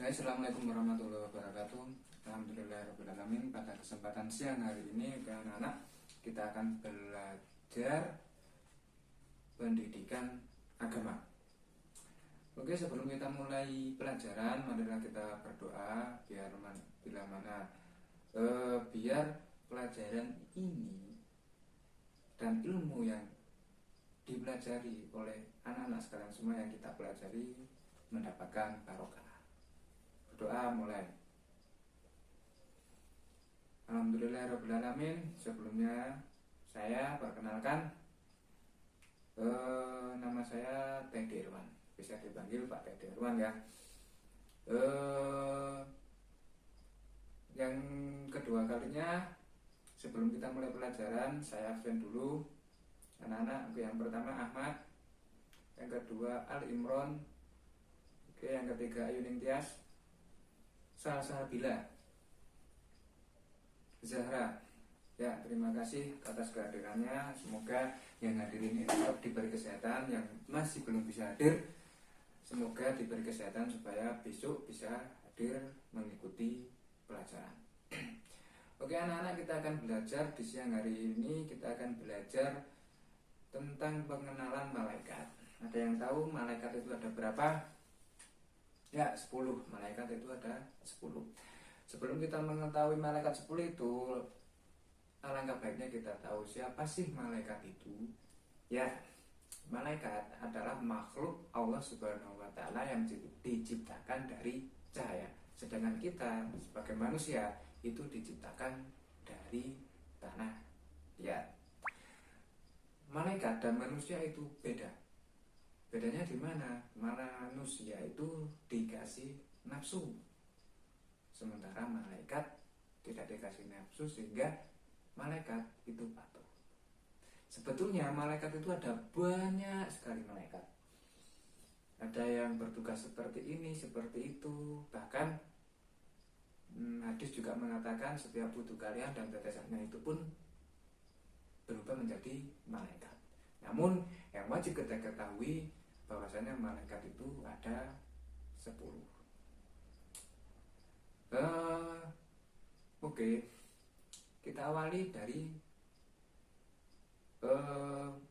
Hai, assalamualaikum warahmatullahi wabarakatuh. Alhamdulillahirrahmanirrahim. Pada kesempatan siang hari ini, anak-anak, kita akan belajar pendidikan agama. Oke, sebelum kita mulai pelajaran, marilah kita berdoa biar pelajaran ini dan ilmu yang dipelajari oleh anak-anak sekalian semua yang kita pelajari mendapatkan barokah. Doa mulai. Alhamdulillahirrahmanirrahim. Sebelumnya saya perkenalkan, nama saya Teddy Irwan, bisa dipanggil Pak Teddy Irwan ya. Yang kedua kalinya, sebelum kita mulai pelajaran, saya absen dulu. Anak-anak, yang pertama Ahmad, yang kedua Al Imron, yang ketiga Ayu Ningtyas, Salsabila, Zahra. Ya, terima kasih atas kehadirannya. Semoga yang hadirin ini tetap diberi kesehatan. Yang masih belum bisa hadir, semoga diberi kesehatan supaya besok bisa hadir mengikuti pelajaran. Oke anak-anak, kita akan belajar di siang hari ini. Kita akan belajar tentang pengenalan malaikat. Ada yang tahu malaikat itu ada berapa? Ya, 10. Malaikat itu ada 10. Sebelum kita mengetahui malaikat 10 itu, alangkah baiknya kita tahu siapa sih malaikat itu. Ya, malaikat adalah makhluk Allah Subhanahu wa Ta'ala yang diciptakan dari cahaya. Sedangkan kita sebagai manusia itu diciptakan dari tanah. Ya. Malaikat dan manusia itu beda. Bedanya di mana? Manusia itu dikasih nafsu, sementara malaikat tidak dikasih nafsu, sehingga malaikat itu patuh. Sebetulnya malaikat itu ada banyak sekali malaikat. Ada yang bertugas seperti ini, seperti itu. Bahkan hadis juga mengatakan setiap wudhu kalian dan tetesannya itu pun berubah menjadi malaikat. Namun yang wajib kita ketahui bahwasanya malaikat itu ada 10. Oke, kita awali dari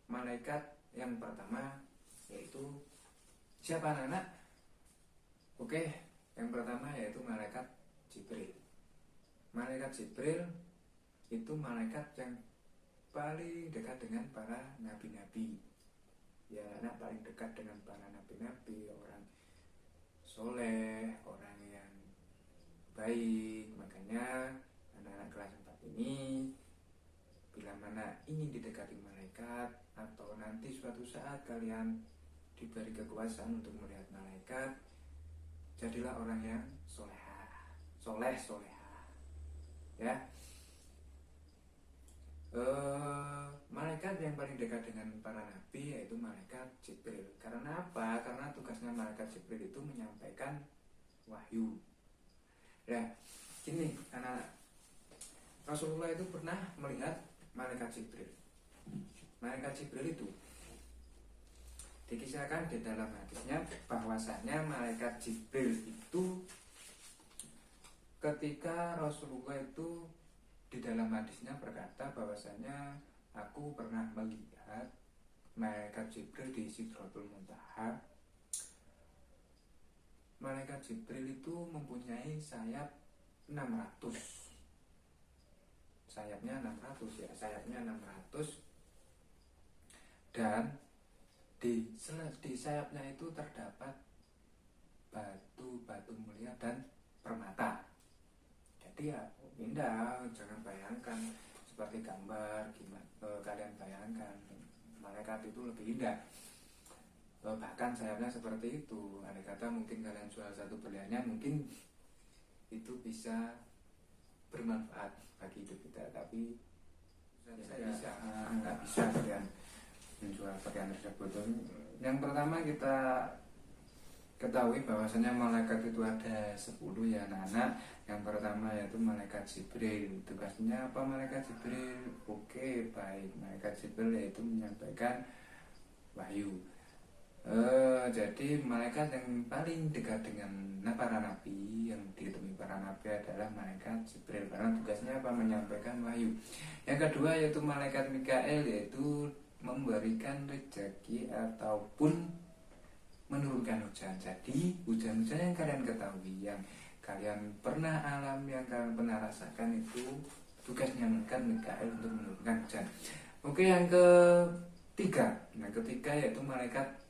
malaikat yang pertama, yaitu siapa anak-anak? Oke, yang pertama yaitu malaikat Jibril. Malaikat Jibril itu malaikat yang paling dekat dengan para nabi-nabi. Ya, anak paling dekat dengan para nabi-nabi, orang soleh, orang yang baik. Makanya anak-anak kelas 4 ini, bila mana ingin didekati malaikat, atau nanti suatu saat kalian diberi kekuasaan untuk melihat malaikat, jadilah orang yang soleha, ya. Malaikat yang paling dekat dengan para nabi yaitu malaikat Jibril. Karena apa? Karena tugasnya malaikat Jibril itu menyampaikan wahyu. Ya, gini anak-anak, Rasulullah itu pernah melihat malaikat Jibril. Malaikat Jibril itu dikisahkan di dalam hadisnya bahwasanya malaikat Jibril itu ketika Rasulullah itu di dalam hadisnya berkata bahwasanya aku pernah melihat malaikat Jibril di Sidratul Muntaha. Malaikat Jibril itu mempunyai sayap 600. Sayapnya 600 ya, sayapnya 600. Dan di sayapnya itu terdapat batu-batu mulia dan permata. Jadi ya indah, jangan bayangkan seperti gambar gimana kalian bayangkan. Malaikat itu lebih indah. Bahkan sayapnya seperti itu. Andai kata mungkin kalian jual satu beliannya, mungkin itu bisa bermanfaat bagi hidup kita. Tapi nggak bisa kalian menjual pakaian tersebut. Yang pertama kita ketahui bahwasanya malaikat itu ada 10 ya anak-anak. Yang pertama yaitu malaikat Jibril. Tugasnya apa malaikat Jibril? Oke, baik. Malaikat Jibril yaitu menyampaikan wahyu. Jadi malaikat yang paling dekat dengan para nabi, yang ditemui para nabi adalah malaikat Jibril, karena tugasnya apa? Menyampaikan wahyu. Yang kedua yaitu malaikat Mikael, yaitu memberikan rezeki ataupun menurunkan hujan. Jadi hujan-hujan yang kalian ketahui, yang kalian pernah alami, yang kalian pernah rasakan, itu tugasnya Mikael untuk menurunkan hujan. Oke, yang ketiga yaitu malaikat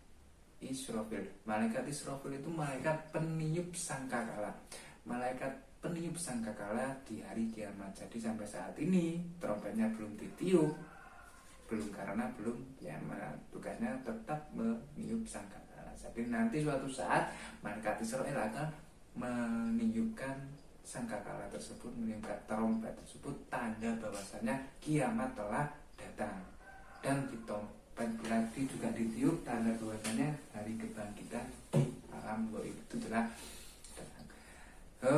Israfil. Malaikat Israfil itu malaikat peniup sangkakala. Malaikat peniup sangkakala di hari kiamat. Jadi sampai saat ini trompetnya belum ditiup, karena belum kiamat. Tugasnya tetap meniup sangkakala. Jadi nanti suatu saat malaikat Israfil akan meniupkan sangkakala tersebut, meniupkan trompet tersebut, tanda bahwasanya kiamat telah datang. Dan lagi juga ditiup, tanda bahwasanya hari kebangkitan di alam gaib itu telah datang.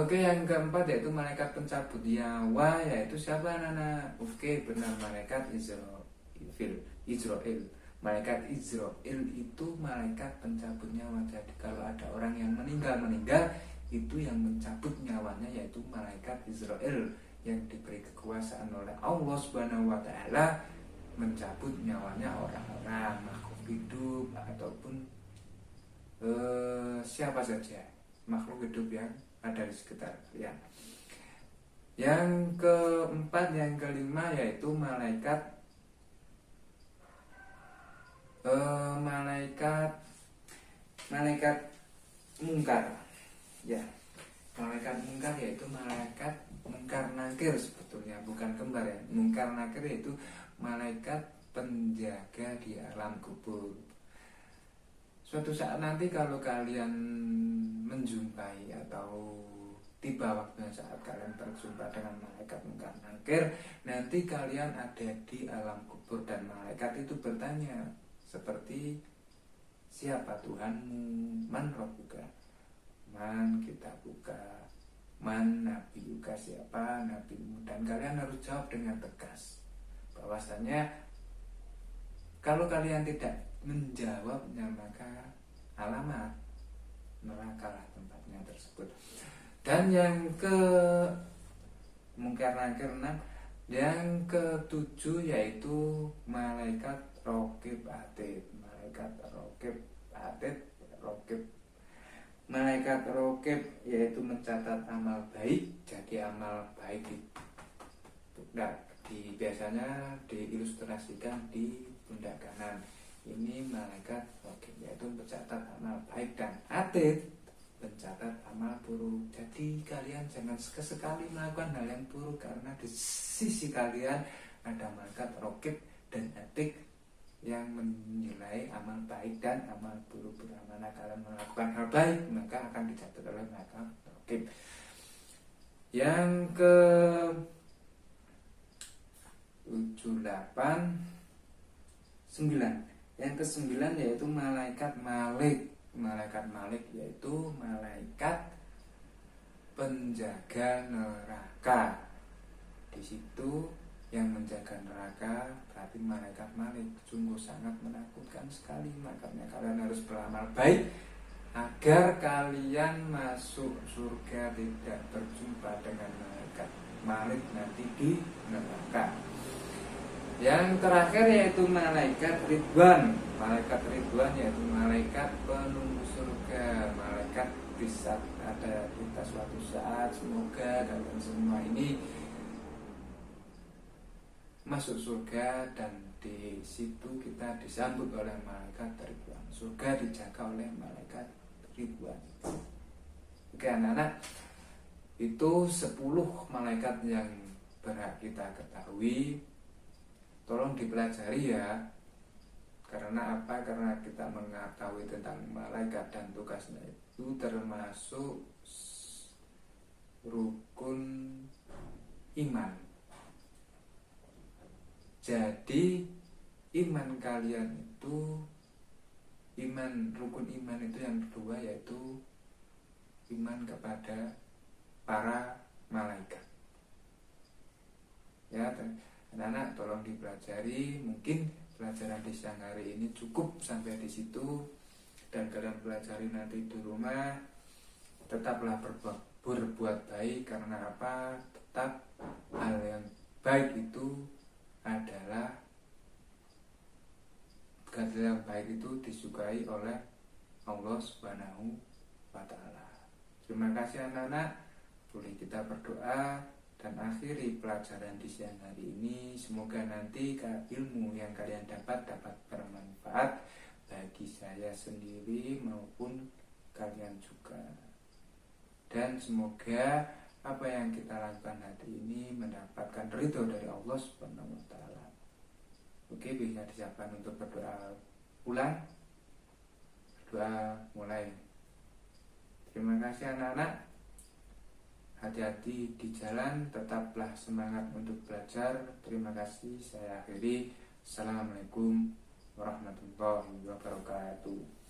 Oke, yang keempat yaitu malaikat pencabut nyawa, yaitu siapa Nana? Oke, benar, malaikat Israel. Malaikat Israel itu malaikat pencabut nyawa. Jadi kalau ada orang yang meninggal, itu yang mencabut nyawanya yaitu malaikat Israel, yang diberi kekuasaan oleh Allah Subhanahu wa taala mencabut nyawanya orang-orang, makhluk hidup ataupun siapa saja makhluk hidup yang ada di sekitar kalian. Yang keempat, yang kelima yaitu malaikat mungkar. Ya, malaikat mungkar yaitu malaikat mungkar nakir, sebetulnya bukan kembar ya. Mungkar nakir yaitu malaikat penjaga di alam kubur. Suatu saat nanti kalau kalian menjumpai atau tiba waktunya saat kalian berjumpa dengan malaikat mungkar nakir, nanti kalian ada di alam kubur dan malaikat itu bertanya seperti, siapa Tuhanmu, man rabbuka, man kitabuka, man nabiyuka, siapa nabimu, dan kalian harus jawab dengan tegas bahwasanya kalau kalian tidak menjawabnya maka alamat neraka tempatnya tersebut. Dan yang ke mungkar nakir 6, yang ketujuh yaitu malaikat raqib atid. Malaikat raqib yaitu mencatat amal baik. Jadi amal baik biasanya diilustrasikan di pundak kanan. Ini malaikat raqib yaitu mencatat amal baik, dan atid mencatat amal buruk. Jadi kalian jangan sekali melakukan hal yang buruk, karena di sisi kalian ada malaikat raqib dan atid yang menilai amal baik dan amal buruk. Bila mana kalian melakukan hal baik, maka akan dicatat oleh malaikat raqib. Yang ke 7, 8, 9. Yang ke-9 yaitu malaikat Malik. Malaikat Malik yaitu malaikat penjaga neraka. Di situ yang menjaga neraka berarti malaikat Malik. Sungguh sangat menakutkan sekali. Makanya kalian harus beramal baik agar kalian masuk surga, tidak berjumpa dengan malaikat Malik nanti di neraka. Yang terakhir yaitu malaikat Ridwan. Malaikat Ridwan yaitu malaikat penunggu surga. Malaikat bisa ada kita suatu saat, semoga kalian semua ini masuk surga, dan di situ kita disambut oleh malaikat Ridwan. Surga dijaga oleh malaikat Ridwan. Oke anak-anak, itu 10 malaikat yang berhak kita ketahui. Tolong dipelajari ya. Karena apa? Karena kita mengetahui tentang malaikat dan tugasnya itu termasuk rukun iman. Jadi iman kalian itu, rukun iman itu yang kedua yaitu iman kepada para malaikat. Ya, anak-anak tolong dipelajari. Mungkin pelajaran di siang hari ini cukup sampai di situ. dan kalian pelajari nanti di rumah, tetaplah berbuat baik. Karena apa? Tetap hal yang baik itu adalah hal yang baik itu disukai oleh Allah Subhanahu wa Ta'ala. Terima kasih anak-anak. Boleh kita berdoa dan akhiri pelajaran di siang hari ini. Semoga nanti ilmu yang kalian dapat bermanfaat bagi saya sendiri maupun kalian juga. Dan semoga apa yang kita lakukan hari ini mendapatkan ridho dari Allah Subhanahu wa Ta'ala. Oke, bisa disiapkan untuk berdoa ulang. Berdoa mulai. Terima kasih anak-anak. Hati-hati di jalan, tetaplah semangat untuk belajar. Terima kasih, saya akhiri. Assalamualaikum warahmatullahi wabarakatuh.